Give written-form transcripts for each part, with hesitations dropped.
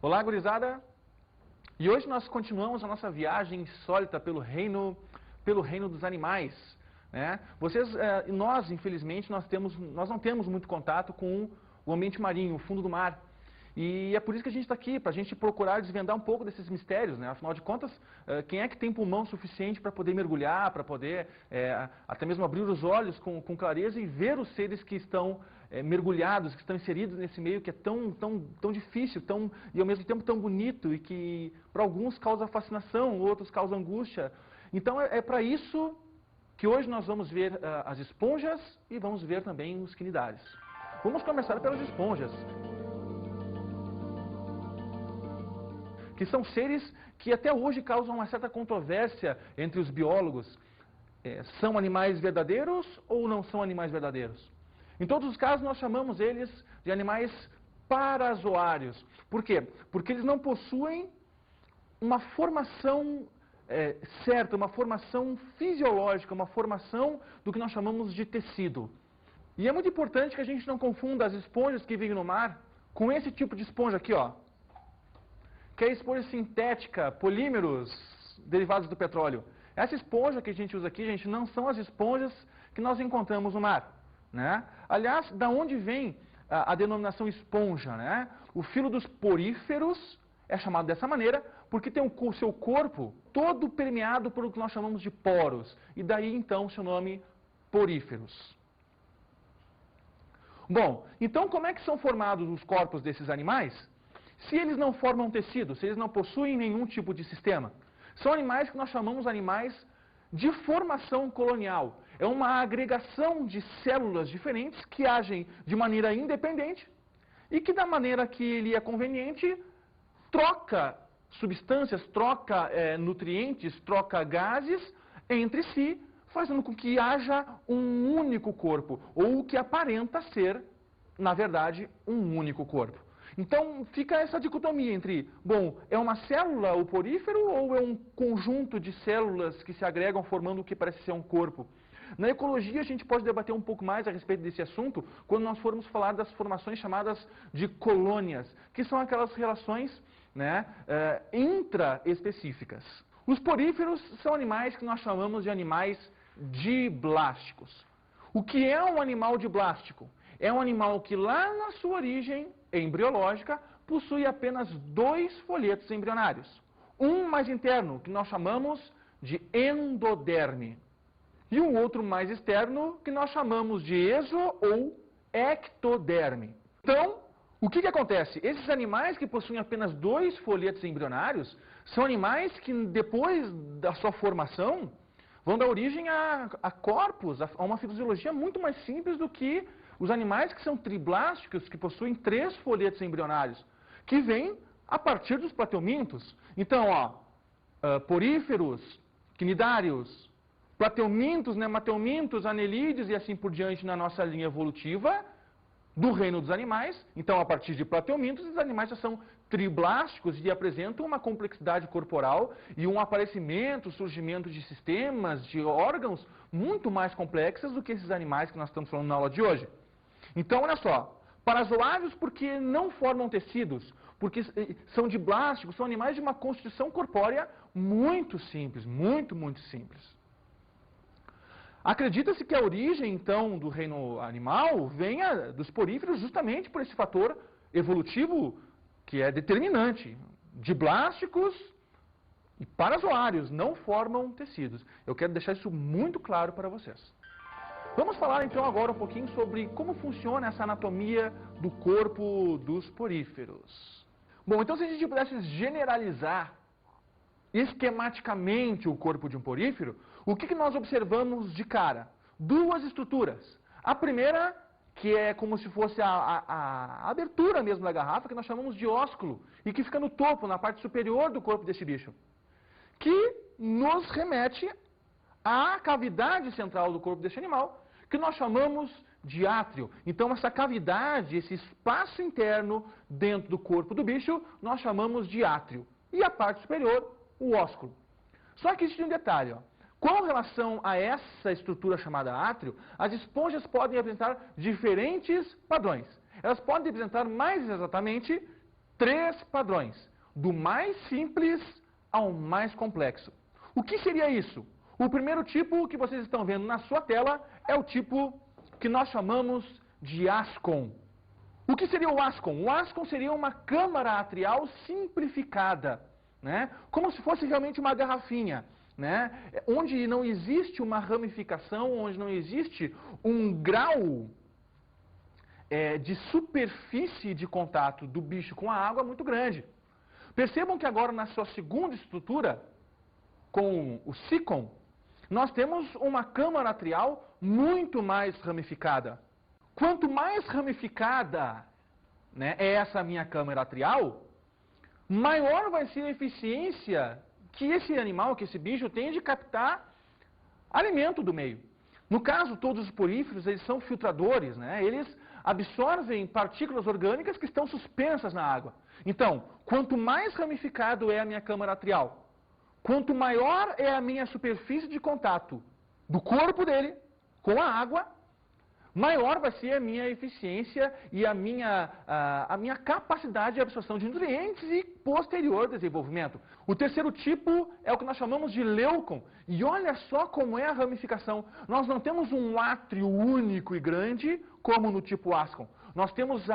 Olá, gurizada! E hoje nós continuamos a nossa viagem insólita pelo reino dos animais, né? Nós, infelizmente, nós não temos muito contato com o ambiente marinho, o fundo do mar. E é por isso que a gente está aqui, para a gente procurar desvendar um pouco desses mistérios, né? Afinal de contas, quem é que tem pulmão suficiente para poder mergulhar, para poder até mesmo abrir os olhos com clareza e ver os seres que estão mergulhados, que estão inseridos nesse meio que é tão difícil, e ao mesmo tempo tão bonito e que para alguns causa fascinação, outros causa angústia. Então é para isso que hoje nós vamos ver as esponjas e vamos ver também os quinidários. Vamos começar pelas esponjas, que são seres que até hoje causam uma certa controvérsia entre os biólogos. São animais verdadeiros ou não são animais verdadeiros? Em todos os casos, nós chamamos eles de animais parazoários. Por quê? Porque eles não possuem uma formação certa, uma formação fisiológica, uma formação do que nós chamamos de tecido. E é muito importante que a gente não confunda as esponjas que vivem no mar com esse tipo de esponja aqui, ó, que é a esponja sintética, polímeros derivados do petróleo. Essa esponja que a gente usa aqui, gente, não são as esponjas que nós encontramos no mar, né? Aliás, da onde vem a denominação esponja, né? O filo dos poríferos é chamado dessa maneira porque tem o seu corpo todo permeado por o que nós chamamos de poros. E daí, então, o seu nome, poríferos. Bom, então como é que são formados os corpos desses animais? Se eles não formam tecido, se eles não possuem nenhum tipo de sistema, são animais que nós chamamos animais de formação colonial. É uma agregação de células diferentes que agem de maneira independente e que, da maneira que lhe é conveniente, troca substâncias, troca nutrientes, troca gases entre si, fazendo com que haja um único corpo, ou o que aparenta ser, na verdade, um único corpo. Então, fica essa dicotomia entre, bom, é uma célula o porífero ou é um conjunto de células que se agregam formando o que parece ser um corpo? Na ecologia, a gente pode debater um pouco mais a respeito desse assunto quando nós formos falar das formações chamadas de colônias, que são aquelas relações, né, intraespecíficas. Os poríferos são animais que nós chamamos de animais diblásticos. O que é um animal diblástico? É um animal que lá na sua origem embriológica possui apenas 2 folhetos embrionários. Um mais interno, que nós chamamos de endoderme, e um outro mais externo, que nós chamamos de exo ou ectoderme. Então, o que acontece? Esses animais que possuem apenas 2 folhetos embrionários são animais que depois da sua formação vão dar origem a corpos, a uma fisiologia muito mais simples do que os animais que são triblásticos, que possuem 3 folhetos embrionários, que vêm a partir dos plateumintos. Então, ó, poríferos, quinidários, plateumintos, nemateumintos, anelídeos e assim por diante na nossa linha evolutiva do reino dos animais. Então, a partir de plateumintos, os animais já são triblásticos e apresentam uma complexidade corporal e um aparecimento, surgimento de sistemas, de órgãos muito mais complexos do que esses animais que nós estamos falando na aula de hoje. Então, olha só, parazoários porque não formam tecidos, porque são diblásticos, são animais de uma constituição corpórea muito simples, muito simples. Acredita-se que a origem, então, do reino animal venha dos poríferos justamente por esse fator evolutivo que é determinante. Diblásticos e parazoários não formam tecidos. Eu quero deixar isso muito claro para vocês. Vamos falar então agora um pouquinho sobre como funciona essa anatomia do corpo dos poríferos. Bom, então se a gente pudesse generalizar esquematicamente o corpo de um porífero, o que nós observamos de cara? 2 estruturas. A primeira, que é como se fosse a abertura mesmo da garrafa, que nós chamamos de ósculo, e que fica no topo, na parte superior do corpo desse bicho, que nos remete à cavidade central do corpo desse animal, que nós chamamos de átrio. Então, essa cavidade, esse espaço interno dentro do corpo do bicho, nós chamamos de átrio. E a parte superior, o ósculo. Só que existe um detalhe, ó. Com relação a essa estrutura chamada átrio, as esponjas podem apresentar diferentes padrões. Elas podem apresentar mais exatamente 3 padrões, do mais simples ao mais complexo. O que seria isso? O primeiro tipo que vocês estão vendo na sua tela é o tipo que nós chamamos de Ascom. O que seria o Ascom? O Ascom seria uma câmara atrial simplificada, né? Como se fosse realmente uma garrafinha, né? Onde não existe uma ramificação, onde não existe um grau de superfície de contato do bicho com a água muito grande. Percebam que agora na sua segunda estrutura, com o Sicom, nós temos uma câmara atrial muito mais ramificada. Quanto mais ramificada, né, é essa minha câmara atrial, maior vai ser a eficiência que esse animal, que esse bicho tem de captar alimento do meio. No caso, todos os poríferos, eles são filtradores, né? Eles absorvem partículas orgânicas que estão suspensas na água. Então, quanto mais ramificado é a minha câmara atrial, quanto maior é a minha superfície de contato do corpo dele com a água, maior vai ser a minha eficiência e a minha capacidade de absorção de nutrientes e posterior desenvolvimento. O terceiro tipo é o que nós chamamos de leucon. E olha só como é a ramificação. Nós não temos um átrio único e grande, como no tipo Ascom. Nós temos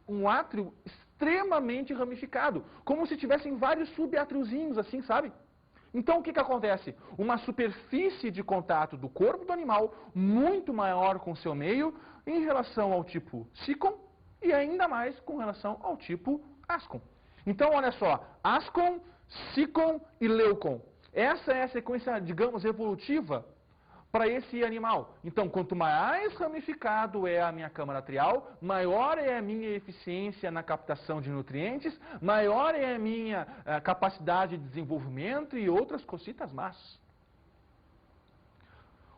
um átrio extremamente ramificado, como se tivessem vários subatriozinhos, assim, sabe? Então, o que acontece? Uma superfície de contato do corpo do animal muito maior com o seu meio em relação ao tipo Sicom e ainda mais com relação ao tipo Ascom. Então, olha só, Ascom, Sicom e Leucon. Essa é a sequência, digamos, evolutiva para esse animal. Então, quanto mais ramificado é a minha câmara atrial, maior é a minha eficiência na captação de nutrientes, maior é a minha capacidade de desenvolvimento e outras cositas más.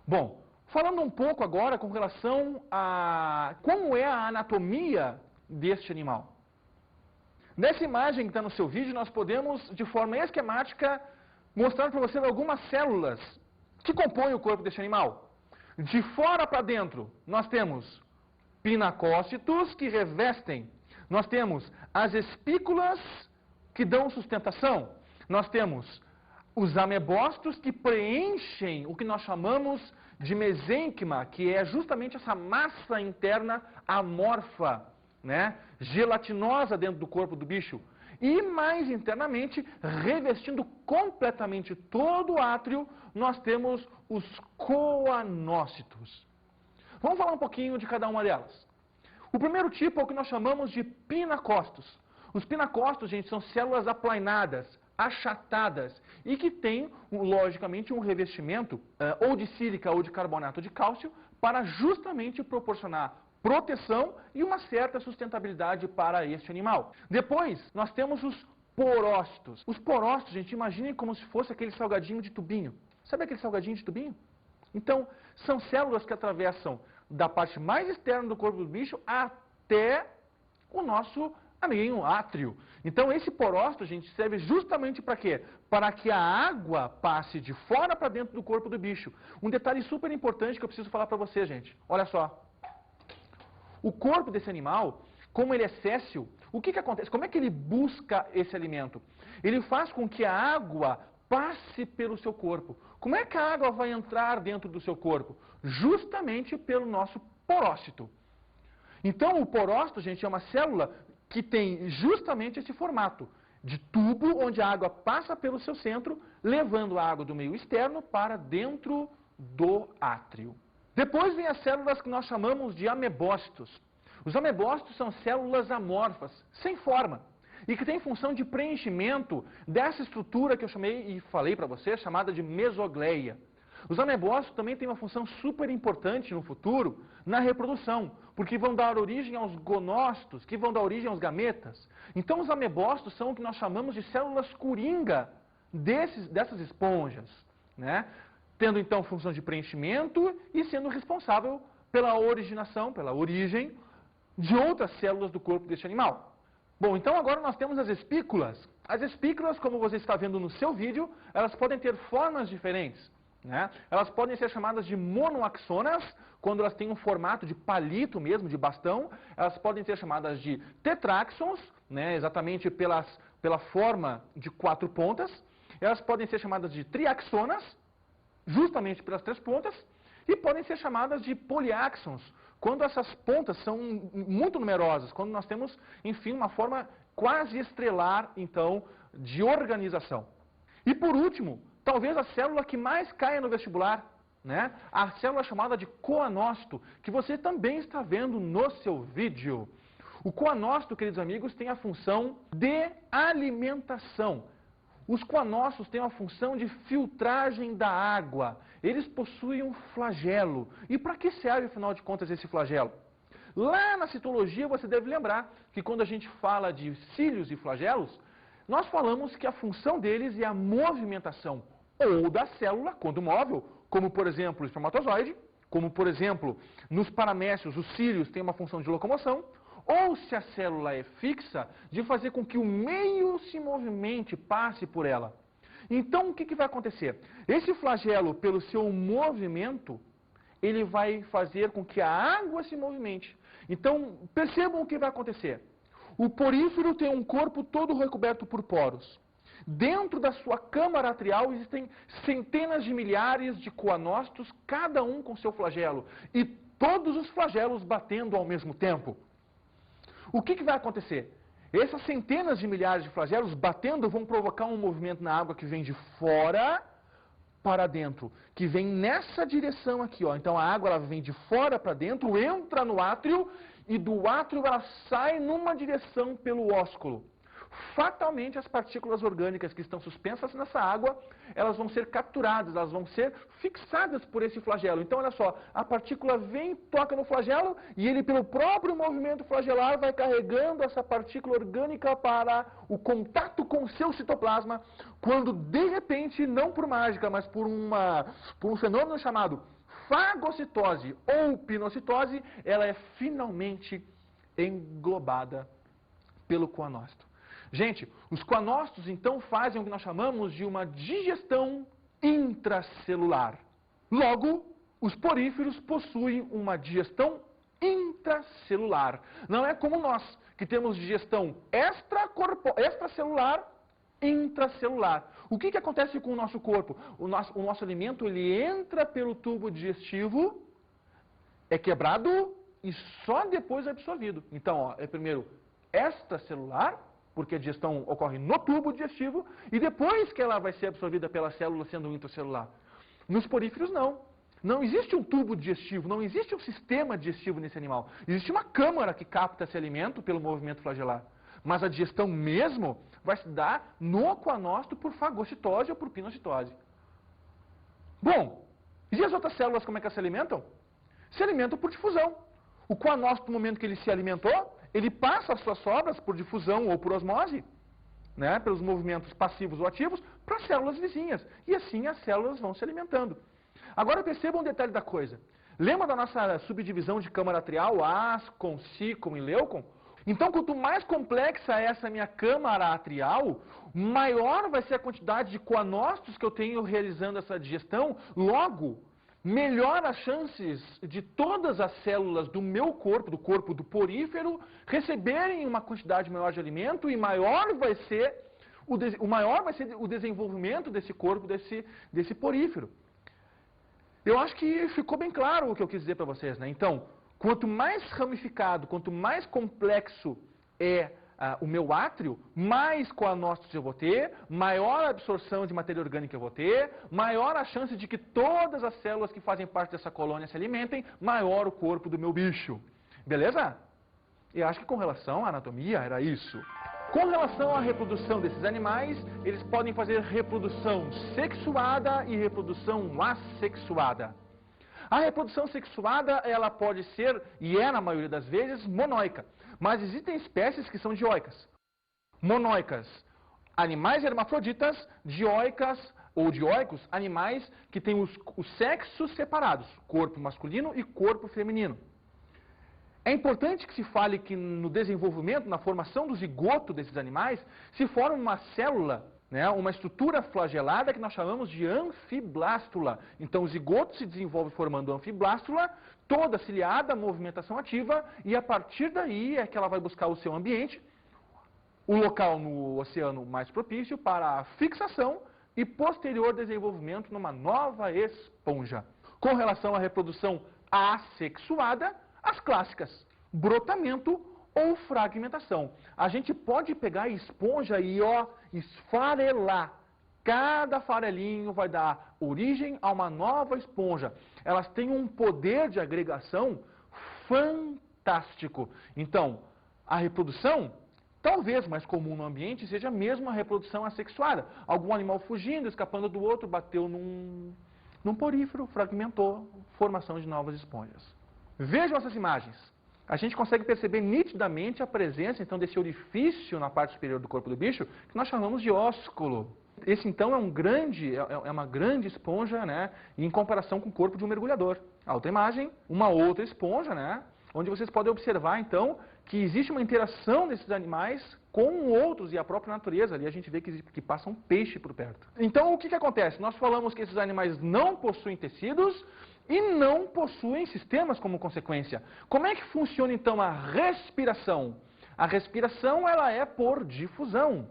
Bom, falando um pouco agora com relação a como é a anatomia deste animal. Nessa imagem que está no seu vídeo, nós podemos, de forma esquemática, mostrar para vocês algumas células que compõem o corpo deste animal. De fora para dentro, nós temos pinacócitos que revestem. Nós temos as espículas que dão sustentação. Nós temos os amebócitos que preenchem o que nós chamamos de mesênquima, que é justamente essa massa interna amorfa, né, gelatinosa dentro do corpo do bicho. E mais internamente, revestindo completamente todo o átrio, nós temos os coanócitos. Vamos falar um pouquinho de cada uma delas. O primeiro tipo é o que nós chamamos de pinacócitos. Os pinacócitos, gente, são células aplainadas, achatadas e que têm, logicamente, um revestimento ou de sílica ou de carbonato de cálcio para justamente proporcionar proteção e uma certa sustentabilidade para este animal. Depois, nós temos os porócitos. Os porócitos, gente, imaginem como se fosse aquele salgadinho de tubinho. Sabe aquele salgadinho de tubinho? Então, são células que atravessam da parte mais externa do corpo do bicho até o nosso amiguinho átrio. Então, esse porócito, gente, serve justamente para quê? Para que a água passe de fora para dentro do corpo do bicho. Um detalhe super importante que eu preciso falar para você, gente. Olha só. O corpo desse animal, como ele é séssil, o que acontece? Como é que ele busca esse alimento? Ele faz com que a água passe pelo seu corpo. Como é que a água vai entrar dentro do seu corpo? Justamente pelo nosso porócito. Então, o porócito, gente, é uma célula que tem justamente esse formato de tubo onde a água passa pelo seu centro, levando a água do meio externo para dentro do átrio. Depois vem as células que nós chamamos de amebócitos. Os amebócitos são células amorfas, sem forma, e que têm função de preenchimento dessa estrutura que eu chamei e falei para vocês, chamada de mesogleia. Os amebócitos também têm uma função super importante no futuro na reprodução, porque vão dar origem aos gonócitos, que vão dar origem aos gametas. Então os amebócitos são o que nós chamamos de células coringa dessas esponjas, né? Tendo então função de preenchimento e sendo responsável pela originação, pela origem de outras células do corpo deste animal. Bom, então agora nós temos as espículas. As espículas, como você está vendo no seu vídeo, elas podem ter formas diferentes. né? Elas podem ser chamadas de monoaxonas, quando elas têm um formato de palito mesmo, de bastão. Elas podem ser chamadas de tetráxons, né? Exatamente pela forma de 4 pontas. Elas podem ser chamadas de triaxonas, justamente pelas 3 pontas. E podem ser chamadas de poliaxons, quando essas pontas são muito numerosas, quando nós temos, enfim, uma forma quase estrelar, então, de organização. E por último, talvez a célula que mais caia no vestibular, né? A célula chamada de coanócito, que você também está vendo no seu vídeo. O coanócito, queridos amigos, tem a função de alimentação. Os coanócitos têm uma função de filtragem da água. Eles possuem um flagelo. E para que serve, afinal de contas, esse flagelo? Lá na citologia, você deve lembrar que quando a gente fala de cílios e flagelos, nós falamos que a função deles é a movimentação ou da célula, quando móvel, como, por exemplo, o espermatozoide, como, por exemplo, nos paramécios, os cílios têm uma função de locomoção, ou se a célula é fixa, de fazer com que o meio se movimente, passe por ela. Então, o que vai acontecer? Esse flagelo, pelo seu movimento, ele vai fazer com que a água se movimente. Então, percebam o que vai acontecer. O porífero tem um corpo todo recoberto por poros. Dentro da sua câmara atrial existem centenas de milhares de coanócitos, cada um com seu flagelo. E todos os flagelos batendo ao mesmo tempo. O que vai acontecer? Essas centenas de milhares de flagelos batendo vão provocar um movimento na água que vem de fora para dentro, que vem nessa direção aqui, ó. Então a água ela vem de fora para dentro, entra no átrio e do átrio ela sai numa direção pelo ósculo. Fatalmente as partículas orgânicas que estão suspensas nessa água, elas vão ser capturadas, elas vão ser fixadas por esse flagelo. Então olha só, a partícula vem, toca no flagelo e ele pelo próprio movimento flagelar vai carregando essa partícula orgânica para o contato com o seu citoplasma, quando de repente, não por mágica, mas por um fenômeno chamado fagocitose ou pinocitose, ela é finalmente englobada pelo coanócito. Gente, os coanócitos então fazem o que nós chamamos de uma digestão intracelular. Logo, os poríferos possuem uma digestão intracelular. Não é como nós, que temos digestão extracelular, intracelular. O que acontece com o nosso corpo? O nosso alimento ele entra pelo tubo digestivo, é quebrado e só depois é absorvido. Então, ó, é primeiro extracelular, porque a digestão ocorre no tubo digestivo, e depois que ela vai ser absorvida pela célula sendo intracelular. Nos poríferos, não. Não existe um tubo digestivo, não existe um sistema digestivo nesse animal. Existe uma câmara que capta esse alimento pelo movimento flagelar. Mas a digestão mesmo vai se dar no coanócito por fagocitose ou por pinocitose. Bom, e as outras células como é que elas se alimentam? Se alimentam por difusão. O coanócito, no momento que ele se alimentou, ele passa as suas sobras por difusão ou por osmose, né, pelos movimentos passivos ou ativos, para as células vizinhas. E assim as células vão se alimentando. Agora percebam um detalhe da coisa. Lembra da nossa subdivisão de câmara atrial, ascon, sícon e leucon? Então, quanto mais complexa é essa minha câmara atrial, maior vai ser a quantidade de coanócitos que eu tenho realizando essa digestão. Logo, melhor as chances de todas as células do meu corpo, do corpo do porífero, receberem uma quantidade maior de alimento e maior vai ser o desenvolvimento desse corpo, desse porífero. Eu acho que ficou bem claro o que eu quis dizer para vocês, né? Então, quanto mais ramificado, quanto mais complexo é o meu átrio, mais coanócitos eu vou ter, maior a absorção de matéria orgânica eu vou ter, maior a chance de que todas as células que fazem parte dessa colônia se alimentem, maior o corpo do meu bicho. Beleza? Eu acho que com relação à anatomia era isso. Com relação à reprodução desses animais, eles podem fazer reprodução sexuada e reprodução assexuada. A reprodução sexuada, ela pode ser, e é na maioria das vezes, monóica. Mas existem espécies que são dioicas. Monóicas, animais hermafroditas, dioicas ou dioicos, animais que têm os sexos separados, corpo masculino e corpo feminino. É importante que se fale que no desenvolvimento, na formação do zigoto desses animais, se forma uma célula né, uma estrutura flagelada que nós chamamos de anfiblástula. Então o zigoto se desenvolve formando anfiblástula, toda ciliada, movimentação ativa, e a partir daí é que ela vai buscar o seu ambiente, o local no oceano mais propício para a fixação e posterior desenvolvimento numa nova esponja. Com relação à reprodução assexuada, as clássicas, brotamento ou fragmentação. A gente pode pegar a esponja e esfarelar. Cada farelinho vai dar origem a uma nova esponja. Elas têm um poder de agregação fantástico. Então, a reprodução, talvez mais comum no ambiente, seja mesmo a reprodução assexuada. Algum animal fugindo, escapando do outro, bateu num porífero, fragmentou, formação de novas esponjas. Vejam essas imagens. A gente consegue perceber nitidamente a presença, então, desse orifício na parte superior do corpo do bicho, que nós chamamos de ósculo. Esse, então, é uma grande esponja, né, em comparação com o corpo de um mergulhador. A outra imagem, uma outra esponja, né, onde vocês podem observar, então, que existe uma interação desses animais com outros e a própria natureza. Ali a gente vê que passa um peixe por perto. Então, o que acontece? Nós falamos que esses animais não possuem tecidos e não possuem sistemas como consequência. Como é que funciona, então, a respiração? A respiração, ela é por difusão.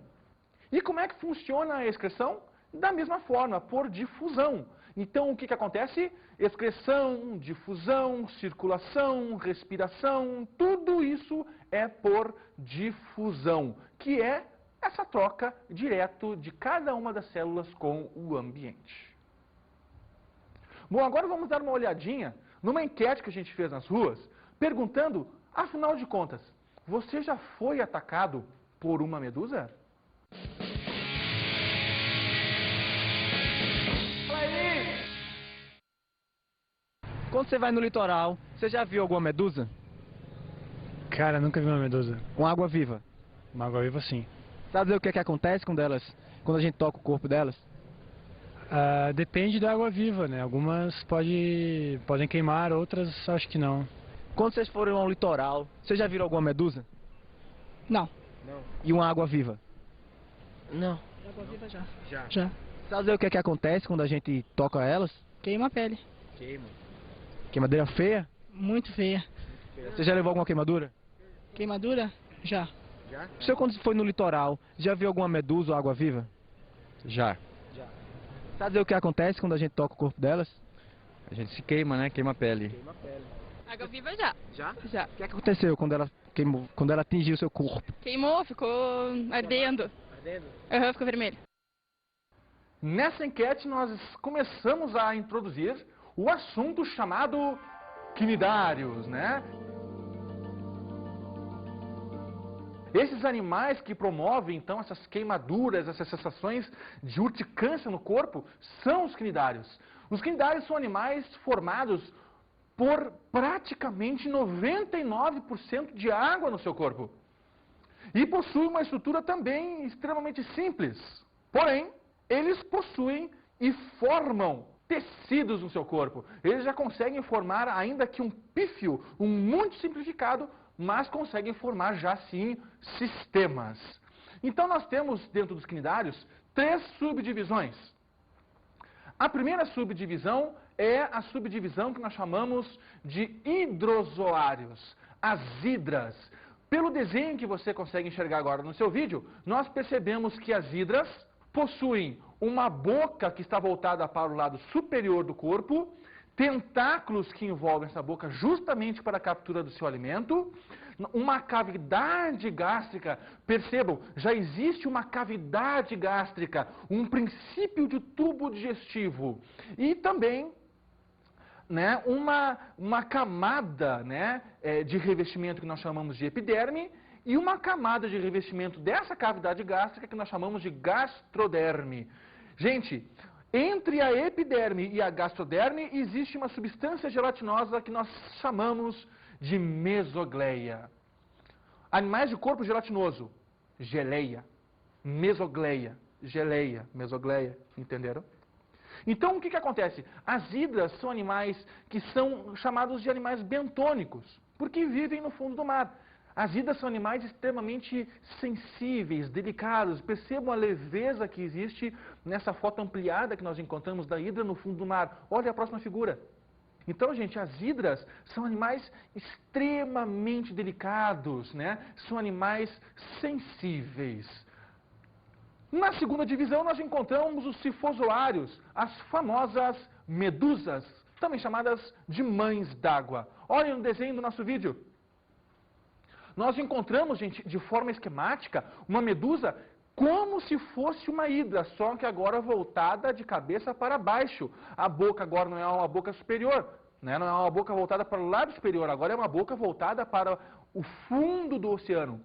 E como é que funciona a excreção? Da mesma forma, por difusão. Então, o que acontece? Excreção, difusão, circulação, respiração, tudo isso é por difusão, que é essa troca direto de cada uma das células com o ambiente. Bom, agora vamos dar uma olhadinha numa enquete que a gente fez nas ruas, perguntando, afinal de contas, você já foi atacado por uma medusa? Fala aí! Quando você vai no litoral, você já viu alguma medusa? Cara, nunca vi uma medusa. Uma água viva. Uma água-viva, sim. Sabe dizer o que acontece quando a gente toca o corpo delas? Depende da água-viva, né? Algumas podem queimar, outras acho que não. Quando vocês forem ao litoral, vocês já viram alguma medusa? Não. Não. E uma água viva? Não. Água viva já. Já. Sabe dizer o que acontece quando a gente toca elas? Queima a pele. Queima. Queimadeira feia? Muito feia. Você já levou alguma queimadura? Queimadura? Já. O senhor, quando foi no litoral, já viu alguma medusa ou água viva? Já. Sabe dizer o que acontece quando a gente toca o corpo delas? A gente se queima, né? Queima a pele. Água viva já. Já? Já. O que aconteceu quando ela queimou, quando ela atingiu o seu corpo? Queimou, ficou ardendo. Aham, ficou vermelho. Nessa enquete nós começamos a introduzir o assunto chamado cnidários, né? Esses animais que promovem, então, essas queimaduras, essas sensações de urticância no corpo, são os cnidários. Os cnidários são animais formados por praticamente 99% de água no seu corpo. E possuem uma estrutura também extremamente simples. Porém, eles possuem e formam tecidos no seu corpo. Eles já conseguem formar, ainda que um pífio, um muito simplificado, mas conseguem formar já sim sistemas. Então nós temos dentro dos cnidários 3 subdivisões. A primeira subdivisão é a subdivisão que nós chamamos de hidrozoários, as hidras. Pelo desenho que você consegue enxergar agora no seu vídeo, nós percebemos que as hidras possuem uma boca que está voltada para o lado superior do corpo, tentáculos que envolvem essa boca justamente para a captura do seu alimento, uma cavidade gástrica. Percebam, já existe uma cavidade gástrica, um princípio de tubo digestivo e também, né, uma camada, né, de revestimento que nós chamamos de epiderme e uma camada de revestimento dessa cavidade gástrica que nós chamamos de gastroderme. Gente, entre a epiderme e a gastroderme existe uma substância gelatinosa que nós chamamos de mesogleia. Animais de corpo gelatinoso, geleia, mesogleia, geleia, mesogleia, entenderam? Então o que acontece? As hidras são animais que são chamados de animais bentônicos, porque vivem no fundo do mar. As hidras são animais extremamente sensíveis, delicados. Percebam a leveza que existe nessa foto ampliada que nós encontramos da hidra no fundo do mar. Olha a próxima figura. Então, gente, as hidras são animais extremamente delicados, né? São animais sensíveis. Na segunda divisão, nós encontramos os sifozoários, as famosas medusas, também chamadas de mães d'água. Olhem no desenho do nosso vídeo. Nós encontramos, gente, de forma esquemática, uma medusa como se fosse uma hidra, só que agora voltada de cabeça para baixo. A boca agora não é uma boca superior, né? Não é uma boca voltada para o lado superior, agora é uma boca voltada para o fundo do oceano.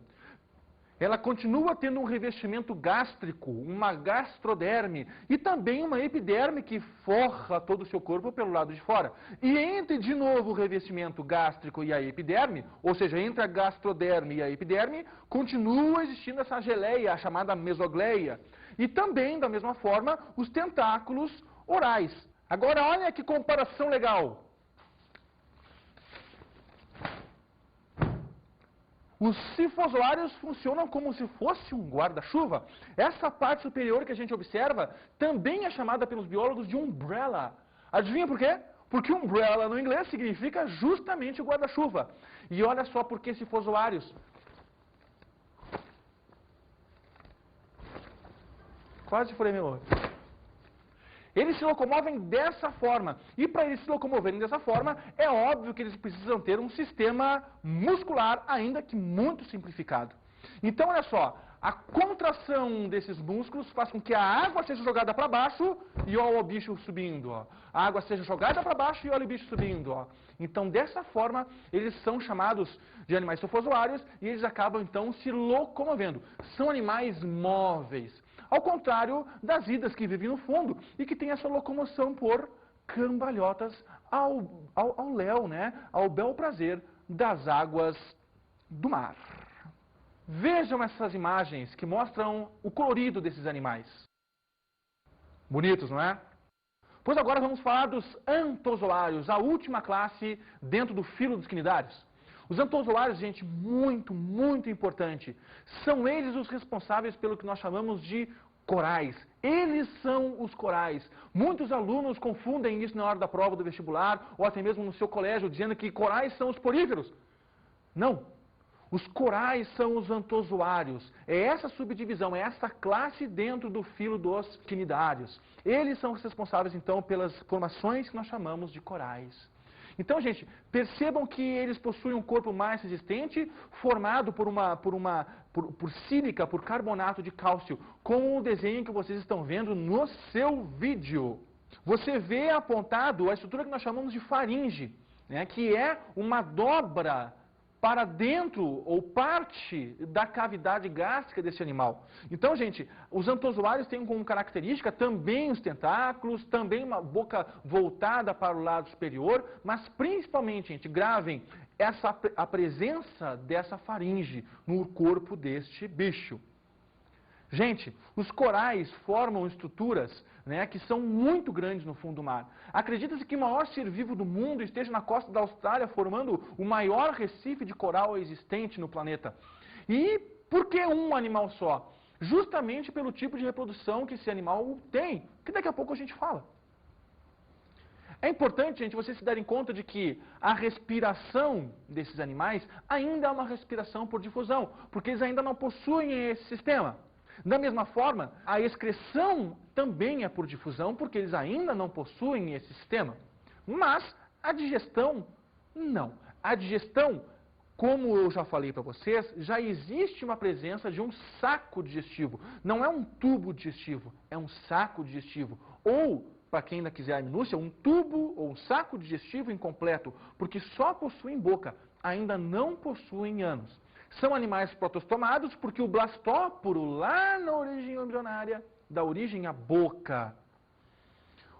Ela continua tendo um revestimento gástrico, uma gastroderme e também uma epiderme que forra todo o seu corpo pelo lado de fora. E entre, de novo, o revestimento gástrico e a epiderme, ou seja, entre a gastroderme e a epiderme, continua existindo essa geleia, a chamada mesogleia. E também, da mesma forma, os tentáculos orais. Agora, olha que comparação legal. Os sifozoários funcionam como se fosse um guarda-chuva. Essa parte superior que a gente observa também é chamada pelos biólogos de umbrella. Adivinha por quê? Porque umbrella no inglês significa justamente guarda-chuva. E olha só por que sifozoários. Quase furei meu olho. Eles se locomovem dessa forma. E para eles se locomoverem dessa forma, é óbvio que eles precisam ter um sistema muscular, ainda que muito simplificado. Então, olha só, a contração desses músculos faz com que a água seja jogada para baixo e olha o bicho subindo. Ó. A água seja jogada para baixo e olha o bicho subindo. Ó. Então, dessa forma, eles são chamados de animais sifozoários e eles acabam, então, se locomovendo. São animais móveis. Ao contrário das hidras que vivem no fundo e que têm essa locomoção por cambalhotas ao léu, né? Ao bel prazer das águas do mar. Vejam essas imagens que mostram o colorido desses animais. Bonitos, não é? Pois agora vamos falar dos antozoários, a última classe dentro do filo dos quinidários. Os antozoários, gente, muito importante. São eles os responsáveis pelo que nós chamamos de corais. Eles são os corais. Muitos alunos confundem isso na hora da prova do vestibular ou até mesmo no seu colégio, dizendo que corais são os poríferos. Não. Os corais são os antozoários. É essa subdivisão, é essa classe dentro do filo dos quinidários. Eles são os responsáveis, então, pelas formações que nós chamamos de corais. Então, gente, percebam que eles possuem um corpo mais resistente, formado por sílica, por carbonato de cálcio, como o desenho que vocês estão vendo no seu vídeo. Você vê apontado a estrutura que nós chamamos de faringe, né, que é uma dobra para dentro ou parte da cavidade gástrica desse animal. Então, gente, os antozoários têm como característica também os tentáculos, também uma boca voltada para o lado superior, mas principalmente, gente, gravem a presença dessa faringe no corpo deste bicho. Gente, os corais formam estruturas, né, que são muito grandes no fundo do mar. Acredita-se que o maior ser vivo do mundo esteja na costa da Austrália, formando o maior recife de coral existente no planeta. E por que um animal só? Justamente pelo tipo de reprodução que esse animal tem, que daqui a pouco a gente fala. É importante, gente, vocês se darem conta de que a respiração desses animais ainda é uma respiração por difusão, porque eles ainda não possuem esse sistema. Da mesma forma, a excreção também é por difusão, porque eles ainda não possuem esse sistema. Mas a digestão, não. A digestão, como eu já falei para vocês, já existe uma presença de um saco digestivo. Não é um tubo digestivo, é um saco digestivo. Ou, para quem ainda quiser a minúcia, um tubo ou um saco digestivo incompleto, porque só possuem boca, ainda não possuem ânus. São animais protostomados porque o blastóporo, lá na origem embrionária, dá origem à boca.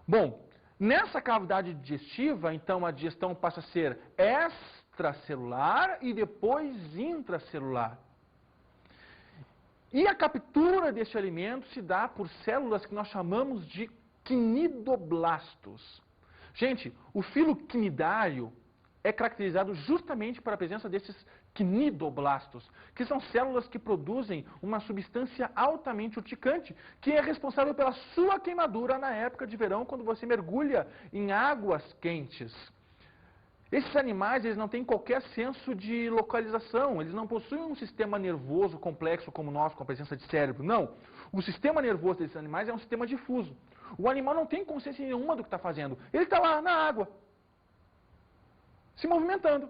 Bom, nessa cavidade digestiva, então, a digestão passa a ser extracelular e depois intracelular. E a captura deste alimento se dá por células que nós chamamos de quinidoblastos. Gente, o filo quinidário é caracterizado justamente pela presença desses quinidoblastos, que são células que produzem uma substância altamente urticante, que é responsável pela sua queimadura na época de verão, quando você mergulha em águas quentes. Esses animais, eles não têm qualquer senso de localização, eles não possuem um sistema nervoso complexo como o nosso, com a presença de cérebro, não. O sistema nervoso desses animais é um sistema difuso. O animal não tem consciência nenhuma do que está fazendo, ele está lá na água, se movimentando.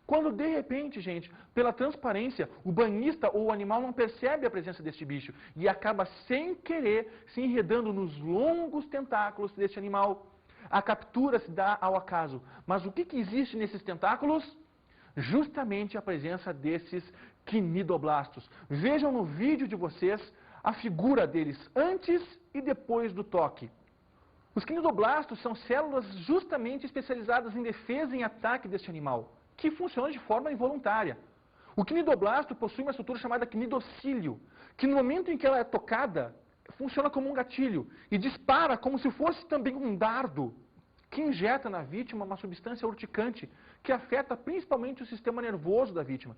Quando, de repente, gente, pela transparência, o banhista ou o animal não percebe a presença deste bicho e acaba, sem querer, se enredando nos longos tentáculos deste animal. A captura se dá ao acaso. Mas o que existe nesses tentáculos? Justamente a presença desses quinidoblastos. Vejam no vídeo de vocês a figura deles antes e depois do toque. Os quinidoblastos são células justamente especializadas em defesa e em ataque deste animal, que funciona de forma involuntária. O quinidoblasto possui uma estrutura chamada quinidocílio, que no momento em que ela é tocada, funciona como um gatilho e dispara como se fosse também um dardo, que injeta na vítima uma substância urticante, que afeta principalmente o sistema nervoso da vítima.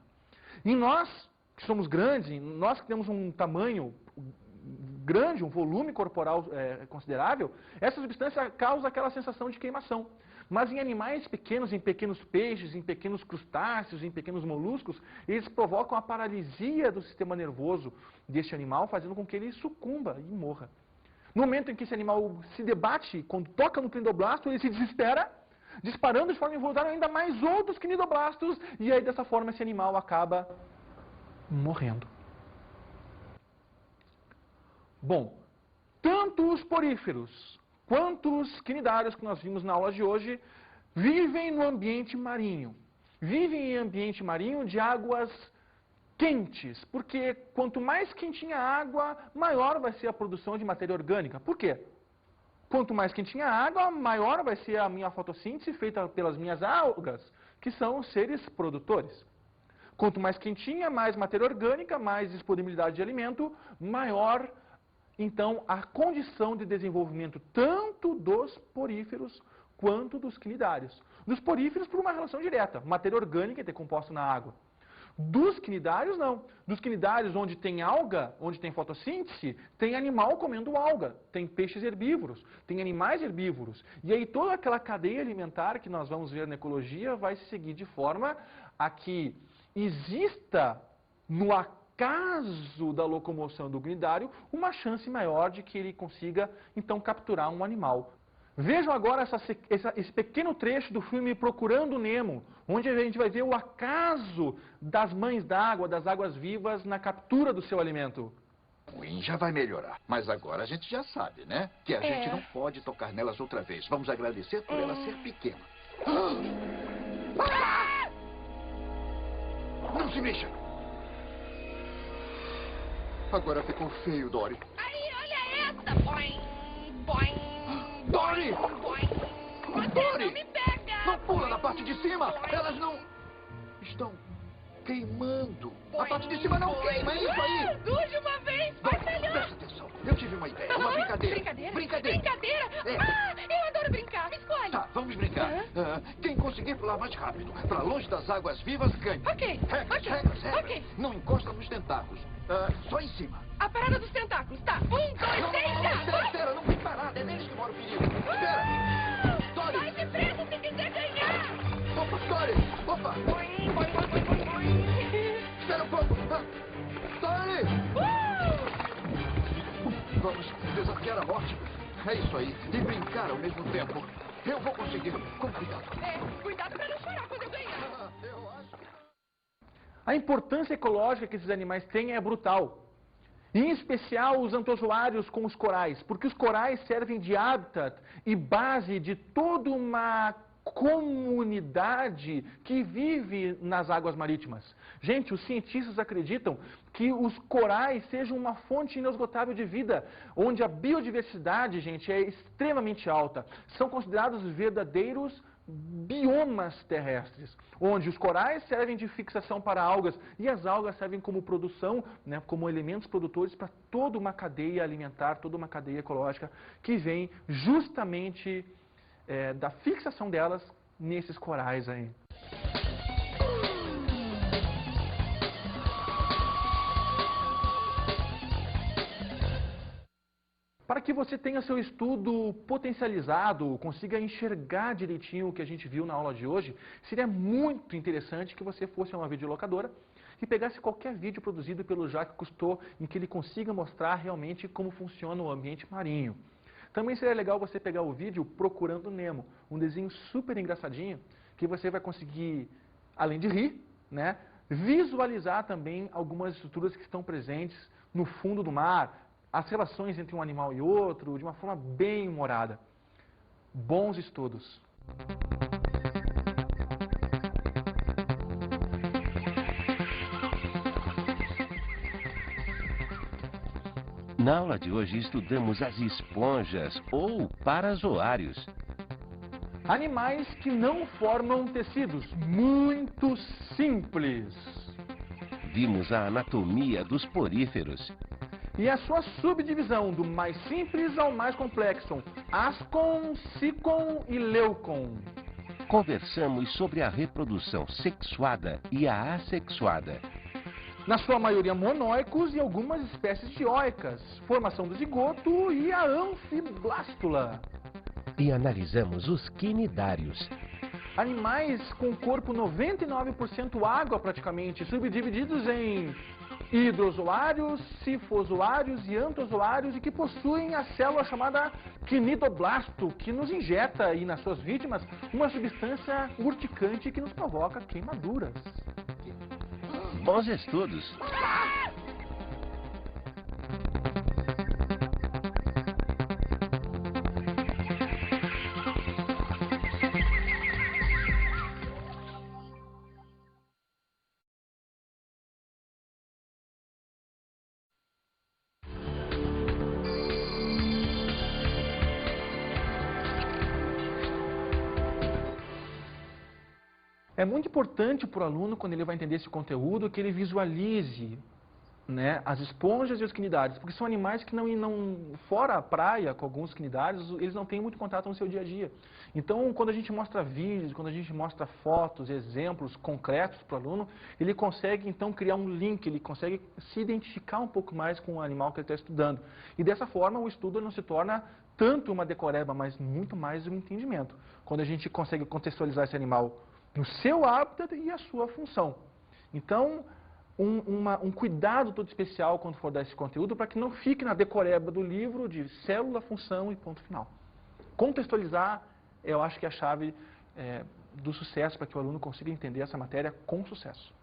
E nós, que somos grandes, nós que temos um tamanho grande, um volume corporal considerável, essa substância causa aquela sensação de queimação. Mas em animais pequenos, em pequenos peixes, em pequenos crustáceos, em pequenos moluscos, eles provocam a paralisia do sistema nervoso deste animal, fazendo com que ele sucumba e morra. No momento em que esse animal se debate, quando toca no quinidoblasto, ele se desespera, disparando de forma involuntária ainda mais outros quinidoblastos, e aí dessa forma esse animal acaba morrendo. Bom, tanto os poríferos quanto os quinidários que nós vimos na aula de hoje vivem no ambiente marinho. Vivem em ambiente marinho de águas quentes, porque quanto mais quentinha a água, maior vai ser a produção de matéria orgânica. Por quê? Quanto mais quentinha a água, maior vai ser a minha fotossíntese feita pelas minhas algas, que são os seres produtores. Quanto mais quentinha, mais matéria orgânica, mais disponibilidade de alimento, maior então a condição de desenvolvimento tanto dos poríferos quanto dos quinidários. Dos poríferos por uma relação direta, matéria orgânica decomposta na água. Dos quinidários não. Dos quinidários onde tem alga, onde tem fotossíntese, tem animal comendo alga, tem peixes herbívoros, tem animais herbívoros. E aí toda aquela cadeia alimentar que nós vamos ver na ecologia vai se seguir de forma a que exista no caso da locomoção do quinidário, uma chance maior de que ele consiga, então, capturar um animal. Vejam agora esse pequeno trecho do filme Procurando Nemo, onde a gente vai ver o acaso das mães d'água, das águas vivas, na captura do seu alimento. Ruim já vai melhorar, mas agora a gente já sabe, né? Que a gente não pode tocar nelas outra vez. Vamos agradecer por ela ser pequena. Não se mexa! Agora ficou feio, Dory. Aí, olha essa! Boing, boing, Dory! boing. Dory! Não me pega! Não pula na parte de cima! Elas não... estão queimando. A parte de cima não queima, é isso aí! Duas de uma vez, vai melhor! Presta atenção, eu tive uma ideia, uma brincadeira. Brincadeira? É. Ah, eu adoro brincar, escolhe! Tá, vamos brincar. Quem conseguir pular mais rápido, pra longe das águas vivas, ganha. Ok, Regras. ok. Não encosta nos tentáculos. Só em cima. A parada dos tentáculos, tá? 1, 2, 3, Espera, não tem parada, é neles que mora o perigo. Espera! Dory! Vai depressa se quiser ganhar! Opa, Dory! Opa! Boing, boing, boing, boing, boing. Espera um pouco! Dory! Vamos desafiar a morte. É isso aí, e brincar ao mesmo tempo. Eu vou conseguir, com cuidado. Cuidado pra não chorar quando eu ganhar. Eu acho que... A importância ecológica que esses animais têm é brutal. Em especial os antozoários com os corais, porque os corais servem de habitat e base de toda uma comunidade que vive nas águas marítimas. Gente, os cientistas acreditam que os corais sejam uma fonte inesgotável de vida, onde a biodiversidade, gente, é extremamente alta. São considerados verdadeiros biomas terrestres, onde os corais servem de fixação para algas e as algas servem como produção, né, como elementos produtores para toda uma cadeia alimentar, toda uma cadeia ecológica que vem justamente da fixação delas nesses corais aí. Para que você tenha seu estudo potencializado, consiga enxergar direitinho o que a gente viu na aula de hoje, seria muito interessante que você fosse a uma videolocadora e pegasse qualquer vídeo produzido pelo Jacques Cousteau em que ele consiga mostrar realmente como funciona o ambiente marinho. Também seria legal você pegar o vídeo Procurando Nemo, um desenho super engraçadinho que você vai conseguir, além de rir, né, visualizar também algumas estruturas que estão presentes no fundo do mar, as relações entre um animal e outro, de uma forma bem humorada. Bons estudos! Na aula de hoje estudamos as esponjas ou parazoários. Animais que não formam tecidos, muito simples. Vimos a anatomia dos poríferos. E a sua subdivisão do mais simples ao mais complexo, ascon, sicon e leucon. Conversamos sobre a reprodução sexuada e a assexuada. Na sua maioria monóicos e algumas espécies dioicas, formação do zigoto e a anfiblástula. E analisamos os quinidários. Animais com corpo 99% água praticamente, subdivididos em hidrozoários, cifozoários e antozoários e que possuem a célula chamada quinidoblasto, que nos injeta aí nas suas vítimas uma substância urticante que nos provoca queimaduras. Bons estudos! É muito importante para o aluno, quando ele vai entender esse conteúdo, que ele visualize, né, as esponjas e os quinidários, porque são animais que fora a praia, com alguns quinidários, eles não têm muito contato no seu dia a dia. Então, quando a gente mostra vídeos, quando a gente mostra fotos, exemplos concretos para o aluno, ele consegue, então, criar um link, ele consegue se identificar um pouco mais com o animal que ele está estudando. E dessa forma, o estudo não se torna tanto uma decoreba, mas muito mais um entendimento. Quando a gente consegue contextualizar esse animal no seu hábitat e a sua função. Então, um cuidado todo especial quando for dar esse conteúdo para que não fique na decoreba do livro de célula, função e ponto final. Contextualizar, eu acho que é a chave do sucesso para que o aluno consiga entender essa matéria com sucesso.